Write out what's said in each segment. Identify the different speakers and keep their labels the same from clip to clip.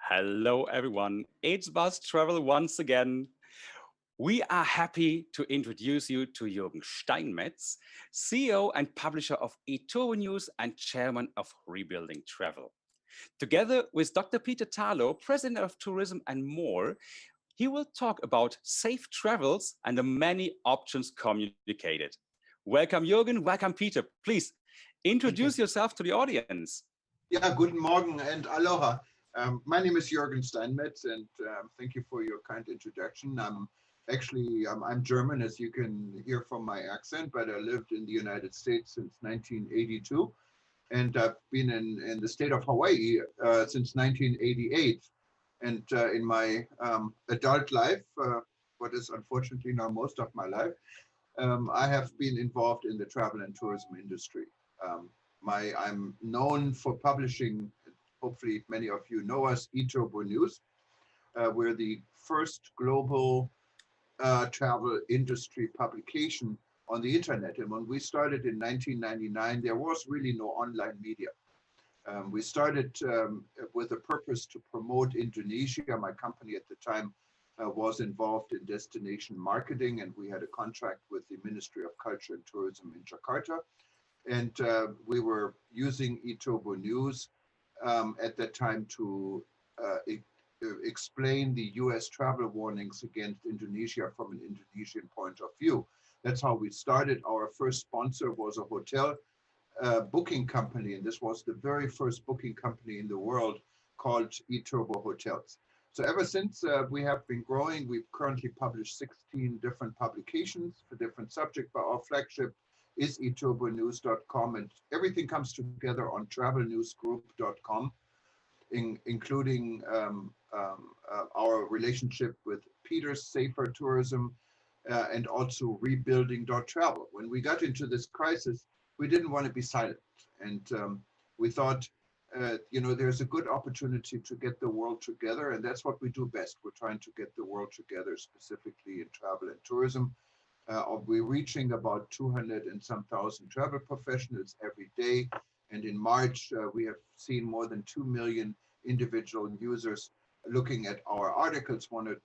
Speaker 1: Hello, everyone. It's BUZZ.travel once again. We are happy to introduce you to Juergen Steinmetz, CEO and publisher of eTurboNews and chairman of Rebuilding.Travel. Together with Dr. Peter Tarlow, president of tourism and more, he will talk about safe travels and the many options communicated. Welcome, Juergen. Welcome, Peter. Please introduce yourself to the audience.
Speaker 2: Yeah, guten Morgen and aloha. My name is Juergen Steinmetz, and thank you for your kind introduction. I'm German, as you can hear from my accent, but I lived in the United States since 1982, and I've been in the state of Hawaii since 1988. And in my adult life, what is unfortunately now most of my life, I have been involved in the travel and tourism industry. I'm known for publishing, hopefully many of you know us, eTurboNews. We're the first global travel industry publication on the internet. And when we started in 1999, there was really no online media. We started with a purpose to promote Indonesia. My company at the time was involved in destination marketing, and we had a contract with the Ministry of Culture and Tourism in Jakarta. And we were using eTurboNews at that time to explain the US travel warnings against Indonesia from an Indonesian point of view. That's how we started. Our first sponsor was a hotel booking company, and this was the very first booking company in the world called eTurbo Hotels. So ever since we have been growing, we've currently published 16 different publications for different subjects, but our flagship is eTurboNews.com, and everything comes together on TravelNewsGroup.com, including our relationship with Peter's Safer Tourism and also Rebuilding.Travel. When we got into this crisis, we didn't want to be silent, and we thought, there's a good opportunity to get the world together, and that's what we do best. We're trying to get the world together, specifically in travel and tourism. We're reaching about 200 and some thousand travel professionals every day. And in March, we have seen more than 2 million individual users looking at our articles, wanted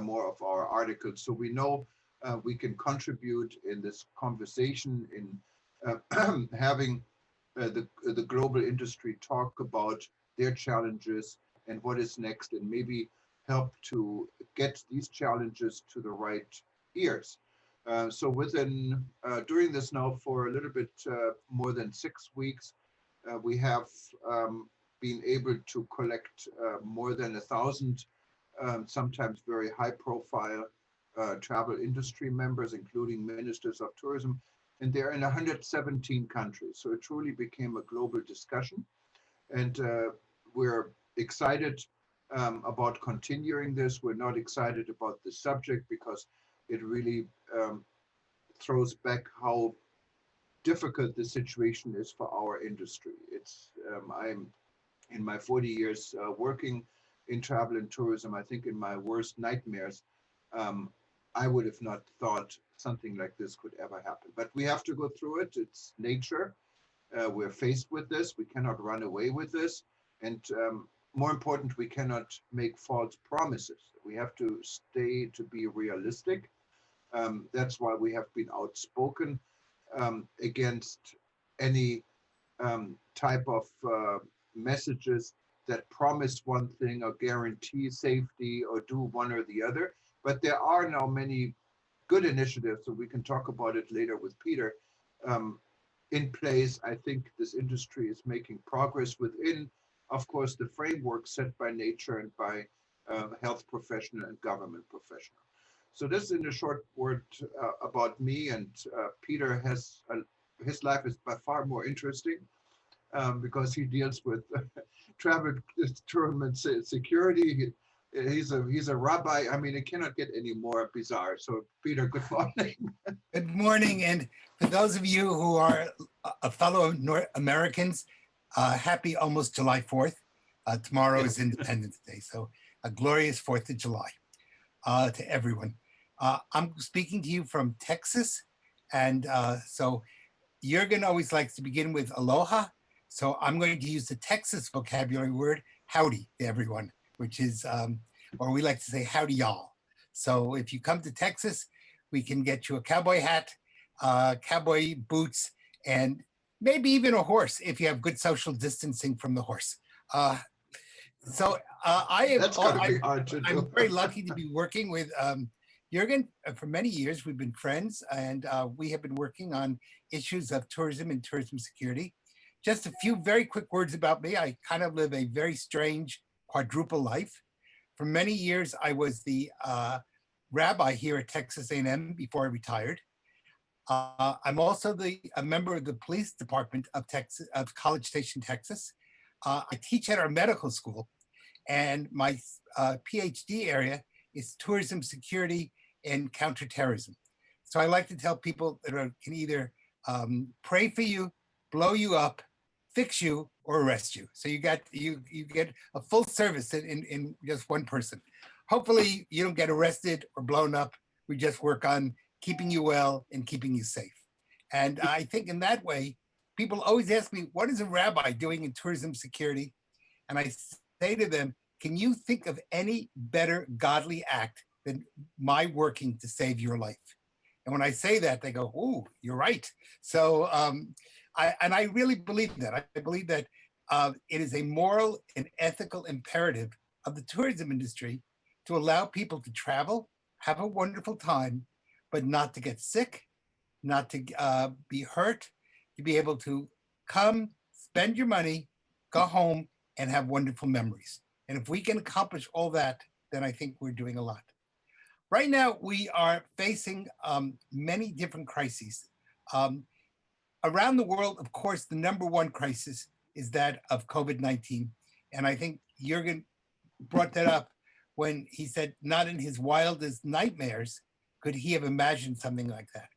Speaker 2: more of our articles. So we know we can contribute in this conversation in having the global industry talk about their challenges and what is next, and maybe help to get these challenges to the right ears. So during this now for a little bit more than 6 weeks, we have been able to collect more than 1,000, sometimes very high profile travel industry members, including ministers of tourism, and they're in 117 countries. So it truly became a global discussion. And we're excited about continuing this. We're not excited about the subject because it really throws back how difficult the situation is for our industry. I'm in my 40 years working in travel and tourism, I think in my worst nightmares, I would have not thought something like this could ever happen. But we have to go through it. It's nature. We're faced with this. We cannot run away with this. And more important, we cannot make false promises. We have to be realistic. That's why we have been outspoken against any type of messages that promise one thing or guarantee safety or do one or the other. But there are now many good initiatives, so we can talk about it later with Peter, in place. I think this industry is making progress within, of course, the framework set by nature and by health professional and government professional. So this in a short word about me, and Peter his life is by far more interesting because he deals with travel, tourism, and security. He's a rabbi. I mean, it cannot get any more bizarre. So Peter, good morning.
Speaker 3: Good morning, and for those of you who are a fellow North Americans, happy almost July 4th. Tomorrow is Independence Day, so a glorious 4th of July to everyone. I'm speaking to you from Texas, and so Juergen always likes to begin with aloha, so I'm going to use the Texas vocabulary word, howdy to everyone, which is, or we like to say, howdy y'all. So if you come to Texas, we can get you a cowboy hat, cowboy boots, and maybe even a horse if you have good social distancing from the horse.
Speaker 2: That's got to be hard to do.
Speaker 3: I'm very lucky to be working with Juergen. For many years, we've been friends, and we have been working on issues of tourism and tourism security. Just a few very quick words about me. I kind of live a very strange quadruple life. For many years, I was the rabbi here at Texas A&M before I retired. I'm also a member of the police department of Texas, of College Station, Texas. I teach at our medical school, and my PhD area is tourism security and counterterrorism. So I like to tell people that can either pray for you, blow you up, fix you, or arrest you. So you get a full service in just one person. Hopefully you don't get arrested or blown up. We just work on keeping you well and keeping you safe. And I think in that way, people always ask me, what is a rabbi doing in tourism security? And I say to them, can you think of any better godly act than my working to save your life? And when I say that, they go, "Ooh, you're right." So I really believe that. I believe that it is a moral and ethical imperative of the tourism industry to allow people to travel, have a wonderful time, but not to get sick, not to be hurt, to be able to come, spend your money, go home, and have wonderful memories. And if we can accomplish all that, then I think we're doing a lot. Right now, we are facing many different crises. Around the world, of course, the number one crisis is that of COVID-19. And I think Juergen brought that up when he said, not in his wildest nightmares could he have imagined something like that.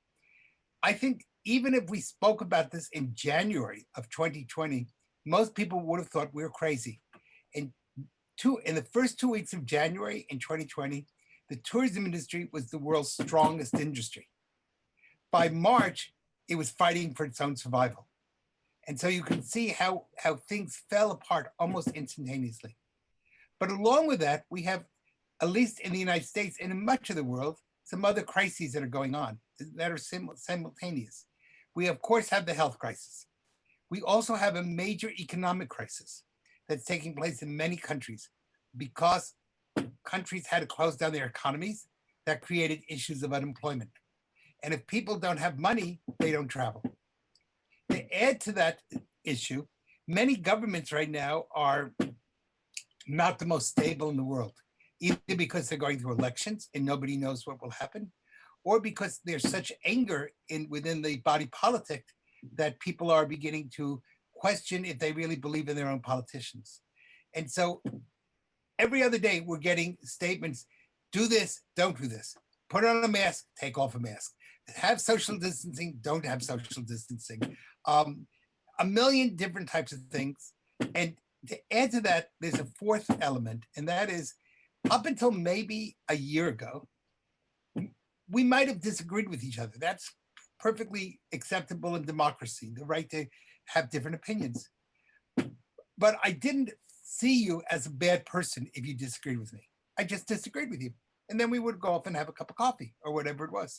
Speaker 3: I think even if we spoke about this in January of 2020, most people would have thought we were crazy. In the first 2 weeks of January in 2020, the tourism industry was the world's strongest industry. By March, it was fighting for its own survival. And so you can see how things fell apart almost instantaneously. But along with that, we have, at least in the United States and in much of the world, some other crises that are going on that are simultaneous. We, of course, have the health crisis. We also have a major economic crisis that's taking place in many countries because countries had to close down their economies. That created issues of unemployment. And if people don't have money, they don't travel. To add to that issue, many governments right now are not the most stable in the world, either because they're going through elections and nobody knows what will happen, or because there's such anger within the body politic that people are beginning to question if they really believe in their own politicians. And so every other day we're getting statements, do this, don't do this. Put on a mask, take off a mask. Have social distancing, don't have social distancing. A million different types of things. And to add to that, there's a fourth element, and that is up until maybe a year ago, we might have disagreed with each other. That's perfectly acceptable in democracy, the right to have different opinions. But I didn't see you as a bad person if you disagreed with me. I just disagreed with you. And then we would go off and have a cup of coffee or whatever it was.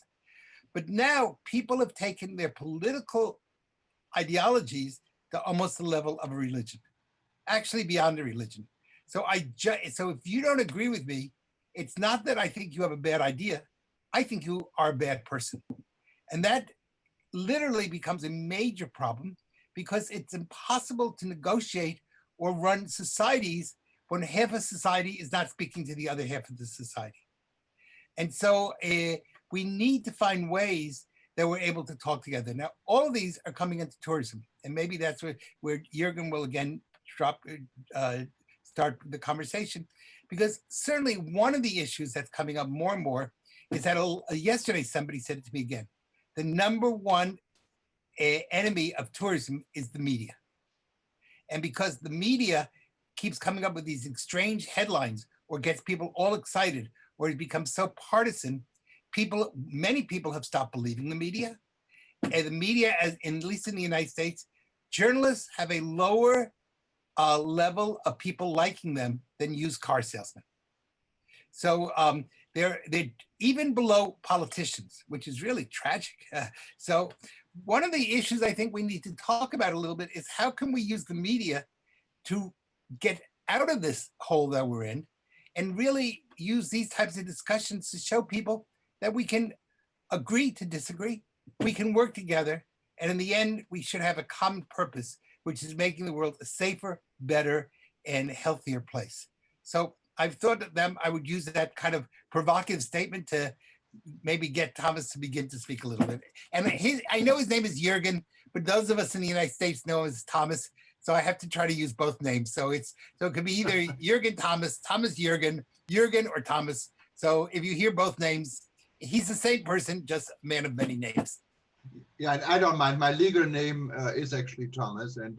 Speaker 3: But now people have taken their political ideologies to almost the level of a religion, actually beyond a religion. So if you don't agree with me, it's not that I think you have a bad idea. I think you are a bad person. And that literally becomes a major problem because it's impossible to negotiate or run societies when half of society is not speaking to the other half of the society. And so we need to find ways that we're able to talk together. Now, all of these are coming into tourism. And maybe that's where Juergen will again start the conversation. Because certainly one of the issues that's coming up more and more is that yesterday somebody said it to me again. The number one enemy of tourism is the media. And because the media keeps coming up with these strange headlines or gets people all excited or it becomes so partisan, many people have stopped believing the media. And the media, at least in the United States, journalists have a lower level of people liking them than used car salesmen. So they're even below politicians, which is really tragic. So one of the issues I think we need to talk about a little bit is how can we use the media to get out of this hole that we're in and really use these types of discussions to show people that we can agree to disagree, we can work together, and in the end, we should have a common purpose, which is making the world a safer, better, and healthier place. So I've thought of them, I would use that kind of provocative statement to maybe get Thomas to begin to speak a little bit. And I know his name is Juergen, but those of us in the United States know him as Thomas. So I have to try to use both names. So it could be either Juergen Thomas, Thomas Juergen, Juergen or Thomas. So if you hear both names, he's the same person, just a man of many names.
Speaker 2: Yeah, I don't mind. My legal name is actually Thomas, and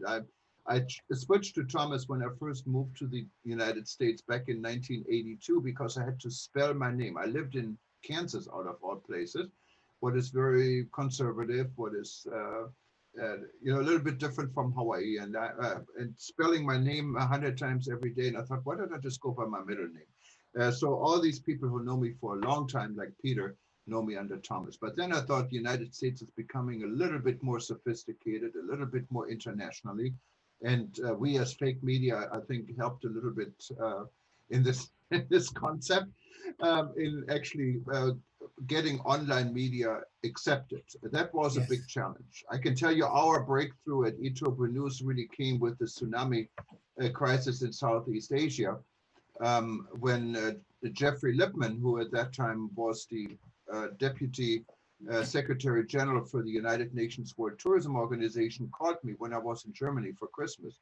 Speaker 2: I switched to Thomas when I first moved to the United States back in 1982 because I had to spell my name. I lived in Kansas, out of all places, what is very conservative, what is a little bit different from Hawaii, and spelling my name 100 times every day. And I thought, why don't I just go by my middle name? So all these people who know me for a long time, like Peter, know me under Thomas. But then I thought the United States is becoming a little bit more sophisticated, a little bit more internationally. And we as fake media, I think, helped a little bit in this concept, in actually getting online media accepted. That was a big challenge. I can tell you our breakthrough at eTurboNews really came with the tsunami crisis in Southeast Asia, when Jeffrey Lipman, who at that time was the Deputy Secretary General for the United Nations World Tourism Organization, called me when I was in Germany for Christmas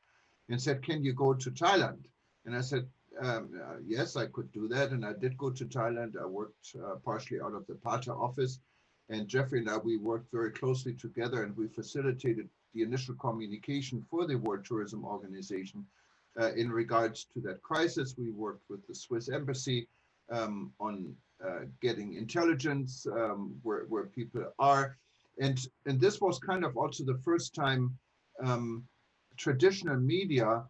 Speaker 2: and said, can you go to Thailand? And I said, yes, I could do that. And I did go to Thailand. I worked partially out of the PATA office. And Jeffrey and I, we worked very closely together, and we facilitated the initial communication for the World Tourism Organization in regards to that crisis. We worked with the Swiss embassy on getting intelligence where people are. And this was kind of also the first time traditional media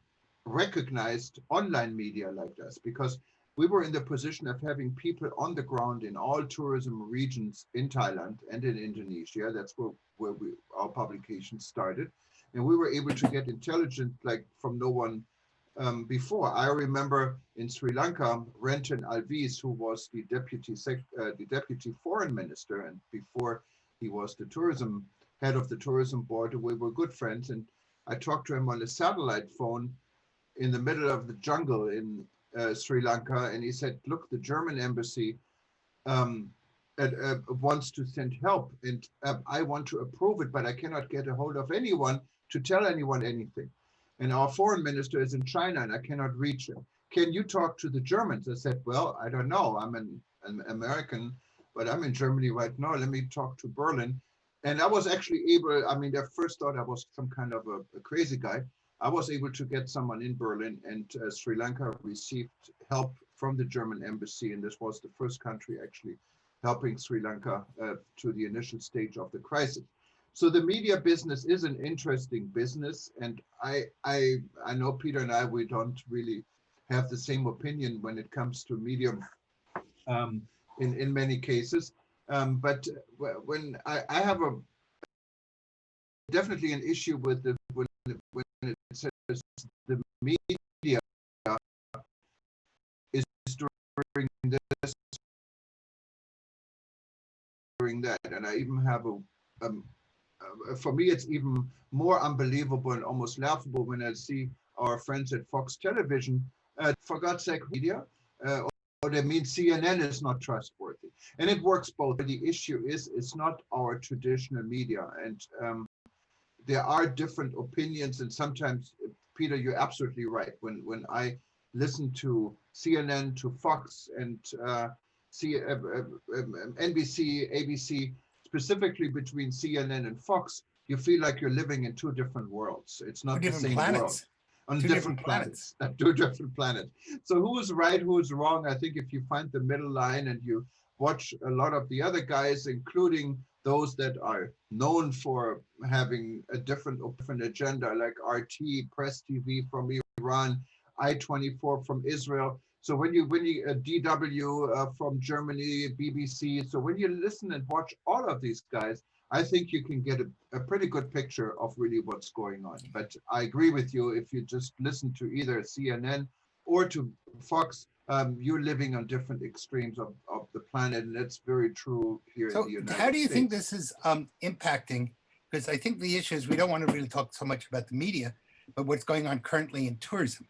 Speaker 2: recognized online media like this, because we were in the position of having people on the ground in all tourism regions in Thailand and in Indonesia. That's where our publication started. And we were able to get intelligence like from no one before. I remember in Sri Lanka, Renton Alvis, who was the deputy foreign minister, and before he was the head of the tourism board, we were good friends. And I talked to him on a satellite phone in the middle of the jungle in Sri Lanka, and he said, look, the German embassy wants to send help, and I want to approve it, but I cannot get a hold of anyone to tell anyone anything. And our foreign minister is in China, and I cannot reach him. Can you talk to the Germans? I said, well, I don't know. I'm an American, but I'm in Germany right now. Let me talk to Berlin. And I was actually able, I mean, their first thought I was some kind of a crazy guy. I was able to get someone in Berlin, and Sri Lanka received help from the German embassy. And this was the first country actually helping Sri Lanka to the initial stage of the crisis. So the media business is an interesting business. And I know Peter and I, we don't really have the same opinion when it comes to media in many cases. But when I have definitely an issue with when it says the media is doing this, doing that, and I even have for me it's even more unbelievable and almost laughable when I see our friends at Fox Television, for God's sake, media, or they mean CNN is not trustworthy, and it works both. The issue is it's not our traditional media, and there are different opinions, and sometimes, Peter, you're absolutely right. When I listen to CNN, to Fox, and NBC, ABC, specifically between CNN and Fox, you feel like you're living in two different worlds. It's not the same world. On different planets. Two different planets. So who is right, who is wrong? I think if you find the middle line and you watch a lot of the other guys, including those that are known for having a different agenda, like RT, Press TV from Iran, I-24 from Israel. So when you DW from Germany, BBC. So when you listen and watch all of these guys, I think you can get a pretty good picture of really what's going on. But I agree with you. If you just listen to either CNN or to Fox, you're living on different extremes of the planet, and that's very true here in the United States.
Speaker 3: So how do you think this is impacting? Because I think the issue is we don't want to really talk so much about the media, but what's going on currently in tourism,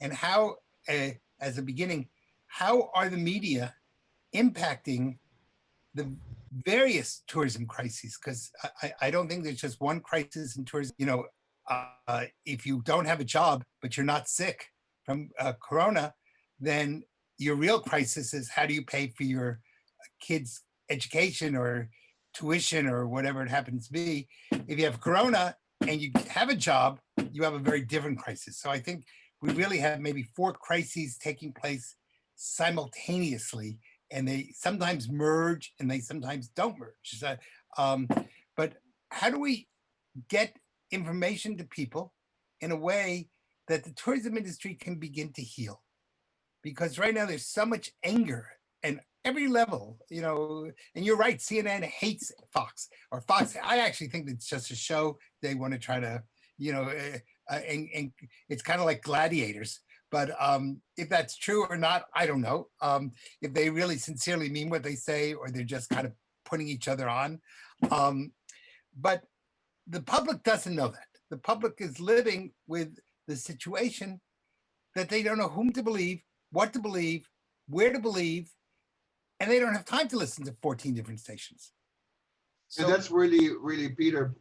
Speaker 3: and how, as a beginning, how are the media impacting the various tourism crises? Because I don't think there's just one crisis in tourism. You know, if you don't have a job, but you're not sick from Corona, then your real crisis is how do you pay for your kids' education or tuition or whatever it happens to be. If you have Corona and you have a job, you have a very different crisis. So I think we really have maybe 4 crises taking place simultaneously, and they sometimes merge and they sometimes don't merge. So, but how do we get information to people in a way that the tourism industry can begin to heal? Because right now there's so much anger and every level, you know, and you're right, CNN hates Fox, or Fox. I actually think it's just a show. They want to try to, you know, and it's kind of like gladiators. But if that's true or not, I don't know. If they really sincerely mean what they say, or they're just kind of putting each other on. But the public doesn't know that. The public is living with the situation that they don't know whom to believe, what to believe, where to believe, and they don't have time to listen to 14 different stations.
Speaker 2: So, and that's really, Peter,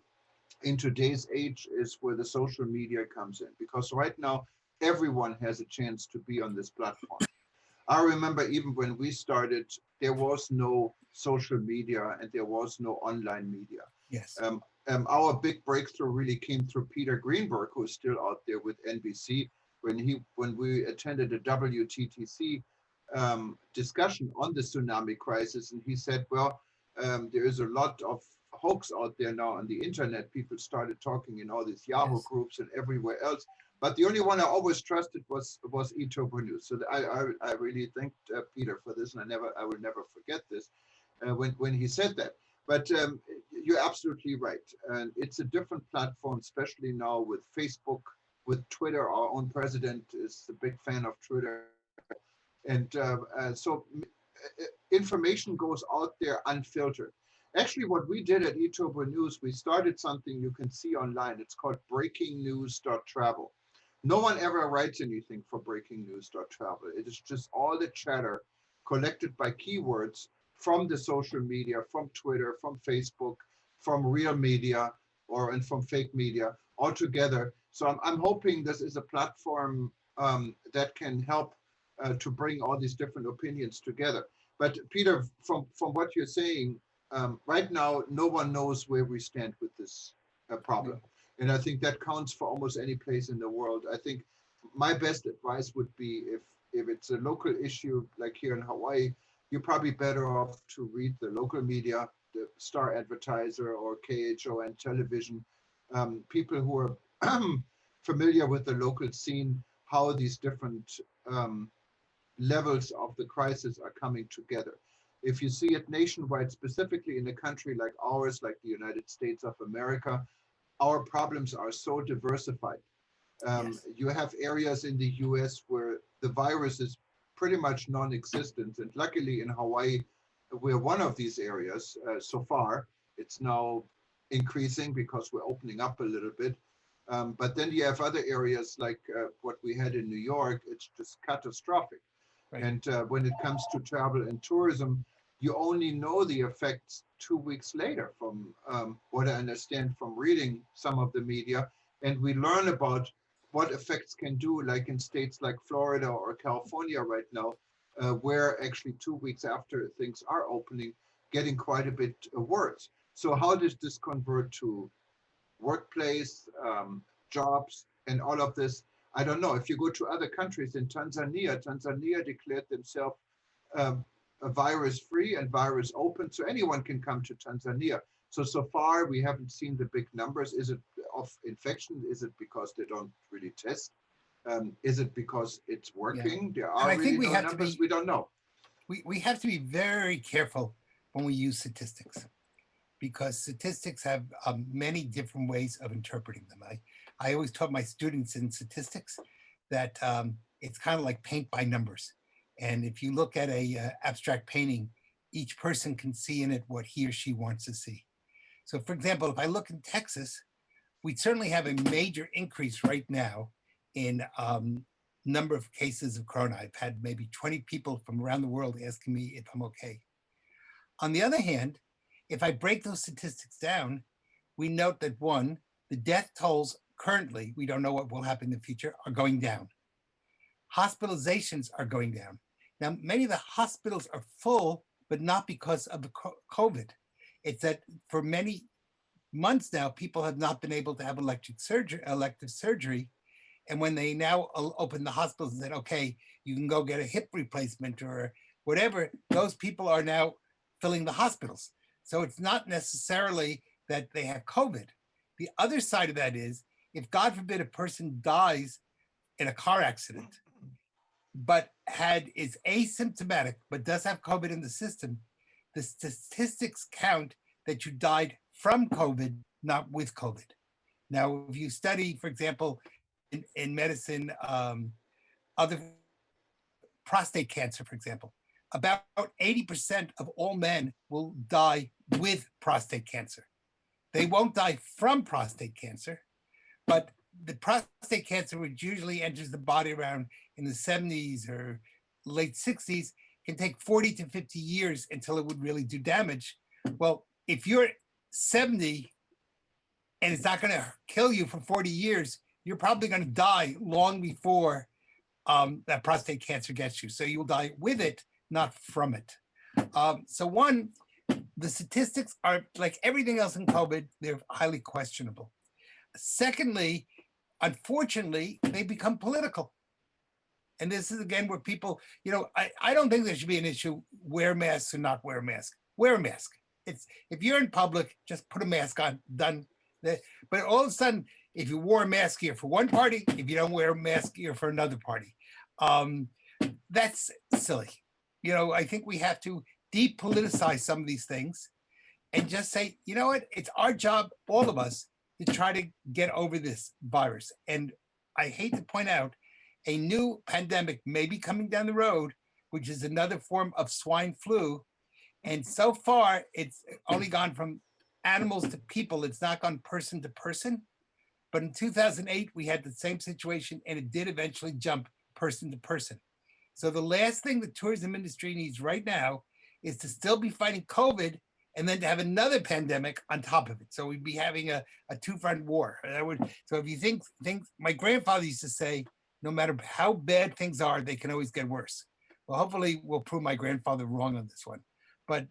Speaker 2: in today's age is where the social media comes in, because right now everyone has a chance to be on this platform. I remember even when we started, there was no social media and there was no online media.
Speaker 3: Yes.
Speaker 2: Our big breakthrough really came through Peter Greenberg, who is still out there with NBC, when we attended a WTTC discussion on the tsunami crisis, and he said, well, there is a lot of hoax out there now on the internet. People started talking in all these Yahoo groups and everywhere else, but the only one I always trusted was eTurboNews. So I really thanked Peter for this, and I will never forget this when he said that. But you're absolutely right, and it's a different platform, especially now with Facebook, with Twitter. Our own president is a big fan of Twitter. And so information goes out there unfiltered. Actually, what we did at eTurboNews, we started something you can see online. It's called BreakingNews.Travel. No one ever writes anything for BreakingNews.Travel. It is just all the chatter collected by keywords from the social media, from Twitter, from Facebook, from real media, and from fake media all together. So I'm hoping this is a platform that can help to bring all these different opinions together. But Peter, from what you're saying, right now, no one knows where we stand with this problem. And I think that counts for almost any place in the world. I think my best advice would be if it's a local issue, like here in Hawaii, you're probably better off to read the local media, the Star Advertiser or KHON television, people who are familiar with the local scene, how these different levels of the crisis are coming together. If you see it nationwide, specifically in a country like ours, like the United States of America, our problems are so diversified. You have areas in the US where the virus is pretty much non-existent. And luckily in Hawaii, we're one of these areas so far. It's now increasing because we're opening up a little bit. But then you have other areas like what we had in New York. It's just catastrophic. Right. And when it comes to travel and tourism, you only know the effects 2 weeks later from what I understand from reading some of the media. And we learn about what effects can do, like in states like Florida or California right now, where actually 2 weeks after things are opening, getting quite a bit worse. So how does this convert to workplace, jobs, and all of this? I don't know. If you go to other countries, in Tanzania declared themselves a virus free and virus open, so anyone can come to Tanzania. So far we haven't seen the big numbers. Is it of infection? Is it because they don't really test? Is it because it's working? There are
Speaker 3: I
Speaker 2: really
Speaker 3: think we
Speaker 2: no
Speaker 3: have to
Speaker 2: numbers.
Speaker 3: be
Speaker 2: We don't know.
Speaker 3: we have to be very careful when we use statistics, because statistics have many different ways of interpreting them. I always taught my students in statistics that it's kind of like paint by numbers. And if you look at a abstract painting, each person can see in it what he or she wants to see. So for example, if I look in Texas, we certainly have a major increase right now in number of cases of corona. I've had maybe 20 people from around the world asking me if I'm okay. On the other hand, if I break those statistics down, we note that one, the death tolls currently, we don't know what will happen in the future, are going down. Hospitalizations are going down. Now, many of the hospitals are full, but not because of the COVID. It's that for many months now, people have not been able to have elective surgery. And when they now open the hospitals and said, okay, you can go get a hip replacement or whatever, those people are now filling the hospitals. So it's not necessarily that they have COVID. The other side of that is, if God forbid a person dies in a car accident, but is asymptomatic, but does have COVID in the system, the statistics count that you died from COVID, not with COVID. Now, if you study, for example, in medicine, other prostate cancer, for example, about 80% of all men will die with prostate cancer. They won't die from prostate cancer, but the prostate cancer, which usually enters the body around in the 70s or late 60s, can take 40 to 50 years until it would really do damage. Well, if you're 70 and it's not going to kill you for 40 years, you're probably going to die long before that prostate cancer gets you. So you'll die with it, not from it. So one, the statistics are like everything else in COVID, they're highly questionable. Secondly, unfortunately, they become political. And this is again where people, I don't think there should be an issue, wear masks or not wear a mask. Wear a mask. It's if you're in public, just put a mask on, done. But all of a sudden, if you wore a mask here for one party, if you don't wear a mask here for another party, that's silly. I think we have to depoliticize some of these things and just say, you know what, it's our job, all of us, to try to get over this virus. And I hate to point out, a new pandemic may be coming down the road, which is another form of swine flu. And so far, it's only gone from animals to people. It's not gone person to person. But in 2008, we had the same situation, and it did eventually jump person to person. So the last thing the tourism industry needs right now is to still be fighting COVID and then to have another pandemic on top of it. So we'd be having a two-front war. So if you think, my grandfather used to say, no matter how bad things are, they can always get worse. Well, hopefully we'll prove my grandfather wrong on this one. But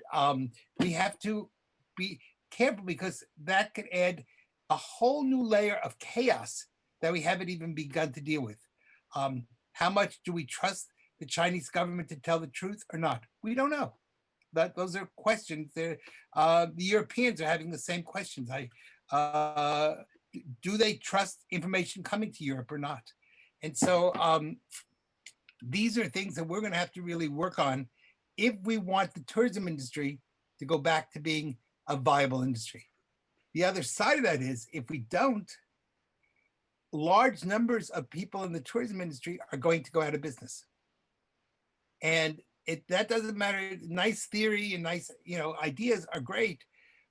Speaker 3: we have to be careful, because that could add a whole new layer of chaos that we haven't even begun to deal with. How much do we trust the Chinese government to tell the truth or not? We don't know. Those are questions. The Europeans are having the same questions. Do they trust information coming to Europe or not? And so these are things that we're going to have to really work on if we want the tourism industry to go back to being a viable industry. The other side of that is, if we don't, large numbers of people in the tourism industry are going to go out of business. And that doesn't matter. Nice theory and nice, ideas are great.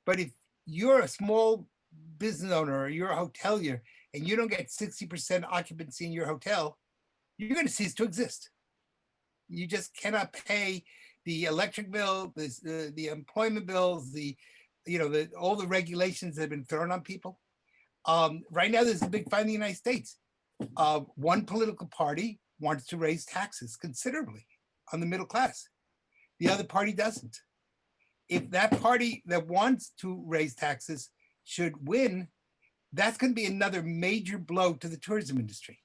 Speaker 3: But if you're a small business owner or you're a hotelier and you don't get 60% occupancy in your hotel, you're going to cease to exist. You just cannot pay the electric bill, the employment bills, all the regulations that have been thrown on people. Right now, there's a big fight in the United States. One political party wants to raise taxes considerably on the middle class. The other party doesn't. If that party that wants to raise taxes should win, that's going to be another major blow to the tourism industry.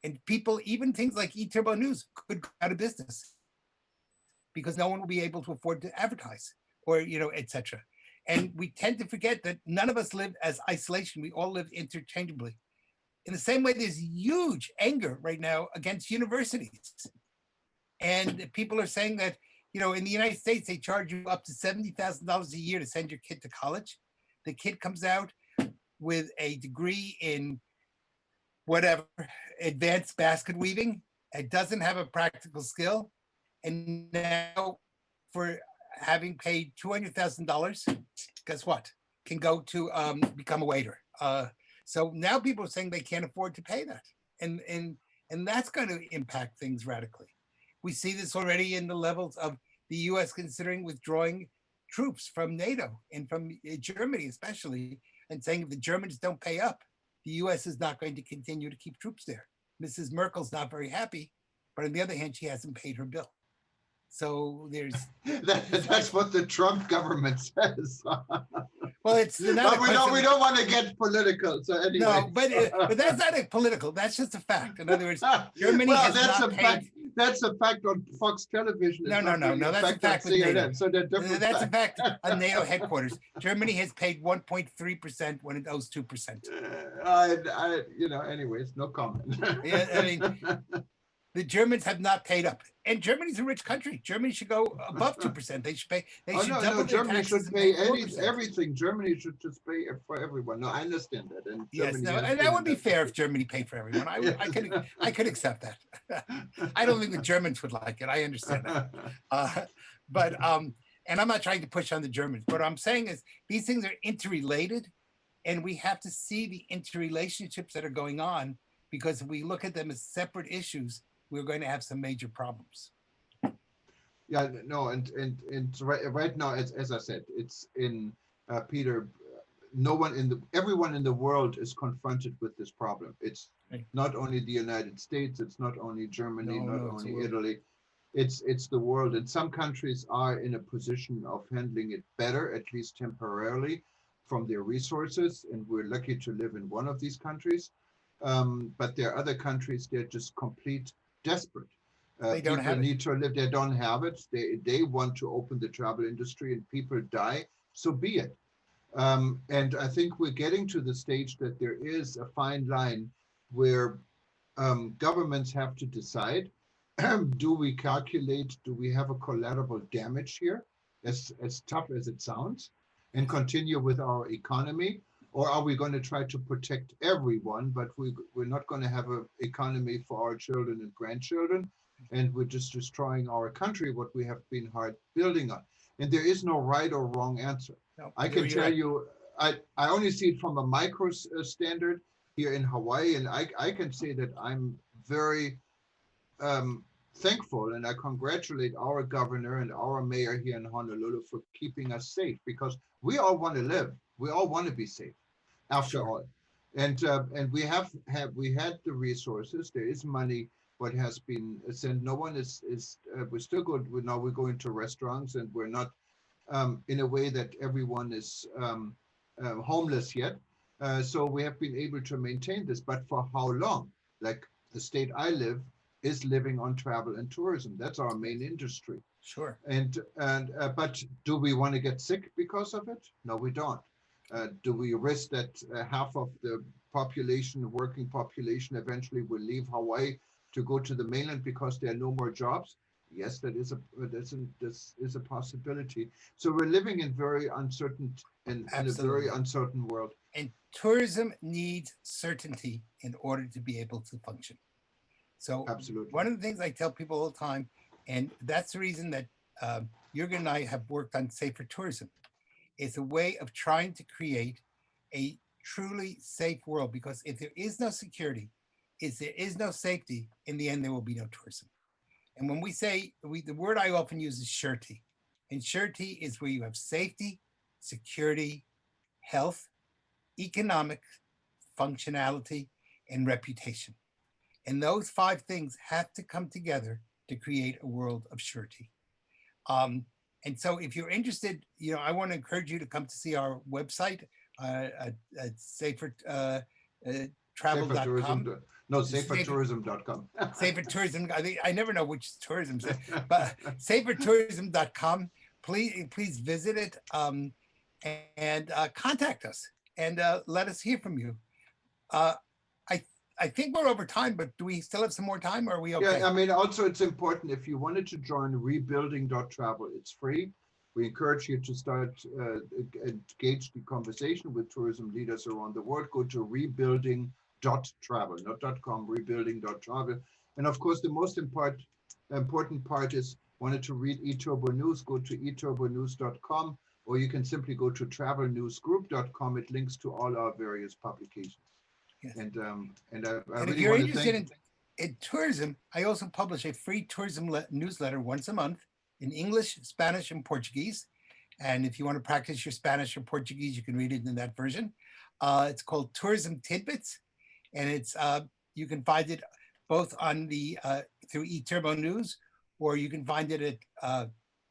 Speaker 3: And people, even things like eTurboNews could go out of business because no one will be able to afford to advertise or, et cetera. And we tend to forget that none of us live as isolation. We all live interchangeably. In the same way, there's huge anger right now against universities. And people are saying that, in the United States, they charge you up to $70,000 a year to send your kid to college. The kid comes out with a degree in whatever, advanced basket weaving. It doesn't have a practical skill. And now for having paid $200,000, guess what? Can go to become a waiter. So now people are saying they can't afford to pay that. And that's going to impact things radically. We see this already in the levels of the US considering withdrawing troops from NATO and from Germany especially, and saying if the Germans don't pay up, the US is not going to continue to keep troops there. Mrs. Merkel's not very happy, but on the other hand, she hasn't paid her bill. So there's
Speaker 2: that's what the Trump government says.
Speaker 3: Well, it's
Speaker 2: but we don't want to get political. So anyway,
Speaker 3: no, but that's not a political. That's just a fact. In other words, Germany has not paid.
Speaker 2: Fact. That's a fact on Fox Television.
Speaker 3: No. That's a fact with NATO.
Speaker 2: So they're different.
Speaker 3: That's a fact on NATO headquarters. Germany has paid 1.3% when it owes 2%.
Speaker 2: Anyways, no comment.
Speaker 3: Yeah, I mean, the Germans have not paid up, and Germany's a rich country. Germany should go above 2%. They should pay. They should double their
Speaker 2: Germany
Speaker 3: taxes
Speaker 2: should pay
Speaker 3: and 4%.
Speaker 2: everything. Germany should just pay for everyone. No, I understand that. And
Speaker 3: yes, and that would be fair if Germany paid for everyone. I could accept that. I don't think the Germans would like it. I understand that. But and I'm not trying to push on the Germans. What I'm saying is these things are interrelated, and we have to see the interrelationships that are going on, because if we look at them as separate issues, we're going to have some major problems.
Speaker 2: Yeah, no, and right now, as I said, it's in Peter. Everyone in the world is confronted with this problem. It's not only the United States, it's not only Germany, not only Italy. It's the world, and some countries are in a position of handling it better, at least temporarily, from their resources, and we're lucky to live in one of these countries. But there are other countries, they're just desperate.
Speaker 3: They don't have
Speaker 2: need to live. They don't have it. They want to open the travel industry, and people die. So be it. And I think we're getting to the stage that there is a fine line where governments have to decide: do we calculate? Do we have a collateral damage here, as tough as it sounds, and continue with our economy? Or are we going to try to protect everyone, but we're not going to have an economy for our children and grandchildren, and we're just destroying our country, what we have been hard building on? And there is no right or wrong answer.
Speaker 3: No,
Speaker 2: I can tell you, I only see it from a micro standard here in Hawaii, and I can say that I'm very thankful, and I congratulate our governor and our mayor here in Honolulu for keeping us safe, because we all want to live. We all want to be safe, after all. And we had the resources. There is money, what has been sent. No one is we're still good. Now we're going to restaurants, and we're not in a way that everyone is homeless yet. So we have been able to maintain this, but for how long? Like the state I live is living on travel and tourism. That's our main industry.
Speaker 3: Sure.
Speaker 2: But do we want to get sick because of it? No, we don't. Do we risk that half of the population, working population, eventually will leave Hawaii to go to the mainland because there are no more jobs? Yes, that is a possibility. So we're living in very uncertain in a very uncertain world.
Speaker 3: And tourism needs certainty in order to be able to function. So
Speaker 2: absolutely,
Speaker 3: one of the things I tell people all the time, and that's the reason that Juergen and I have worked on Safer Tourism, is a way of trying to create a truly safe world. Because if there is no security, if there is no safety, in the end, there will be no tourism. And when we say, the word I often use is surety. And surety is where you have safety, security, health, economic functionality, and reputation. And those 5 things have to come together to create a world of surety. And so if you're interested, I want to encourage you to come to see our website at safertravel.com.
Speaker 2: Safertourism.com.
Speaker 3: Safertourism. I never know which tourism, but safertourism.com. Please visit it and contact us and let us hear from you. I I think we're over time, but do we still have some more time, or are we okay?
Speaker 2: Yeah, I mean, also it's important if you wanted to join Rebuilding.Travel, it's free. We encourage you to start engage the conversation with tourism leaders around the world. Go to Rebuilding.Travel, not .com, Rebuilding.Travel. And of course, the most important part is wanted to read eTurboNews, go to eTurboNews.com, or you can simply go to TravelNewsGroup.com. It links to all our various publications.
Speaker 3: Yes.
Speaker 2: And I
Speaker 3: And
Speaker 2: really
Speaker 3: if you're
Speaker 2: want to
Speaker 3: interested
Speaker 2: thank.
Speaker 3: in tourism, I also publish a free tourism newsletter once a month in English, Spanish, and Portuguese. And if you want to practice your Spanish or Portuguese, you can read it in that version. It's called Tourism Tidbits, and it's you can find it both on the through eTurboNews, or you can find it at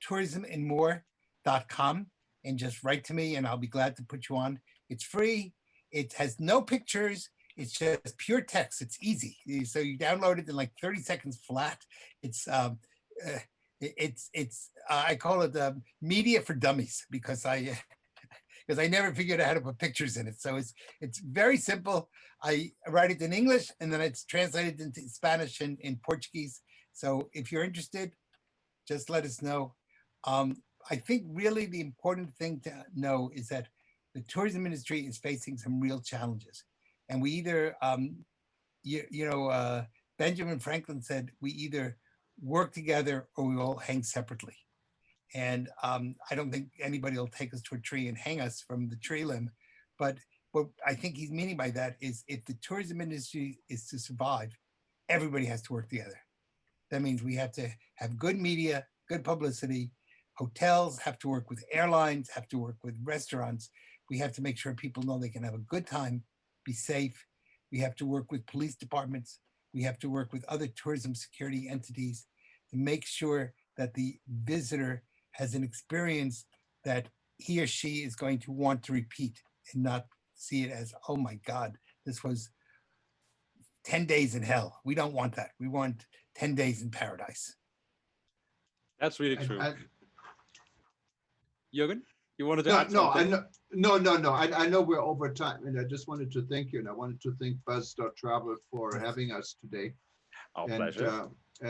Speaker 3: tourismandmore.com, and just write to me, and I'll be glad to put you on. It's free. It has no pictures. It's just pure text. It's easy. So you download it in like 30 seconds flat. It's I call it media for dummies because I never figured out how to put pictures in it. So it's very simple. I write it in English and then it's translated into Spanish and in Portuguese. So if you're interested, just let us know. I think really the important thing to know is that the tourism industry is facing some real challenges. And we either, Benjamin Franklin said, we either work together or we all hang separately. And I don't think anybody will take us to a tree and hang us from the tree limb. But what I think he's meaning by that is if the tourism industry is to survive, everybody has to work together. That means we have to have good media, good publicity. Hotels have to work with airlines, have to work with restaurants. We have to make sure people know they can have a good time, be safe. We have to work with police departments. We have to work with other tourism security entities to make sure that the visitor has an experience that he or she is going to want to repeat and not see it as, oh my God, this was 10 days in hell. We don't want that. We want 10 days in paradise.
Speaker 1: That's really true. Juergen, you wanted to
Speaker 2: No,
Speaker 1: add
Speaker 2: no,
Speaker 1: something?
Speaker 2: no. I know we're over time, and I just wanted to thank you, and I wanted to thank BUZZ.travel for having us today.
Speaker 1: Our
Speaker 2: And
Speaker 1: pleasure.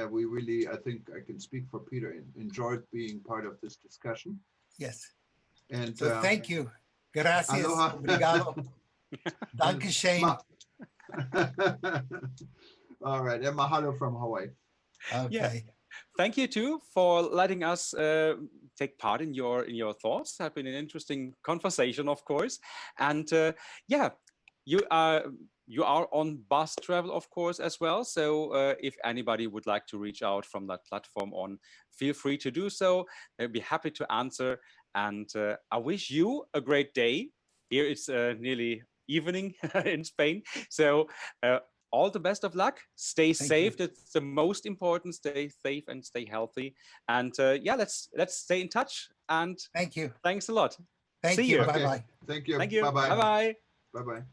Speaker 2: we really, I think I can speak for Peter, enjoyed being part of this discussion.
Speaker 3: Yes.
Speaker 2: And
Speaker 3: So thank you. Gracias.
Speaker 2: aloha.
Speaker 3: Obrigado. Dankeschön.
Speaker 2: All right, and mahalo from Hawaii.
Speaker 3: Okay.
Speaker 1: Yeah. Thank you too for letting us take part in your thoughts. Have been an interesting conversation, of course. And yeah, you are on BUZZ.travel, of course, as well. So if anybody would like to reach out from that platform on, feel free to do so. I'd be happy to answer. And I wish you a great day. Here it's nearly evening in Spain. So all the best of luck. Stay safe. That's the most important. Stay safe and stay healthy. And yeah, let's stay in touch. And
Speaker 3: thank you.
Speaker 1: Thanks a lot.
Speaker 3: Thank
Speaker 1: See
Speaker 3: you.
Speaker 1: you.
Speaker 3: Bye-bye.
Speaker 2: Thank you.
Speaker 1: Thank you.
Speaker 2: Bye-bye.
Speaker 1: Bye-bye.
Speaker 2: Bye-bye.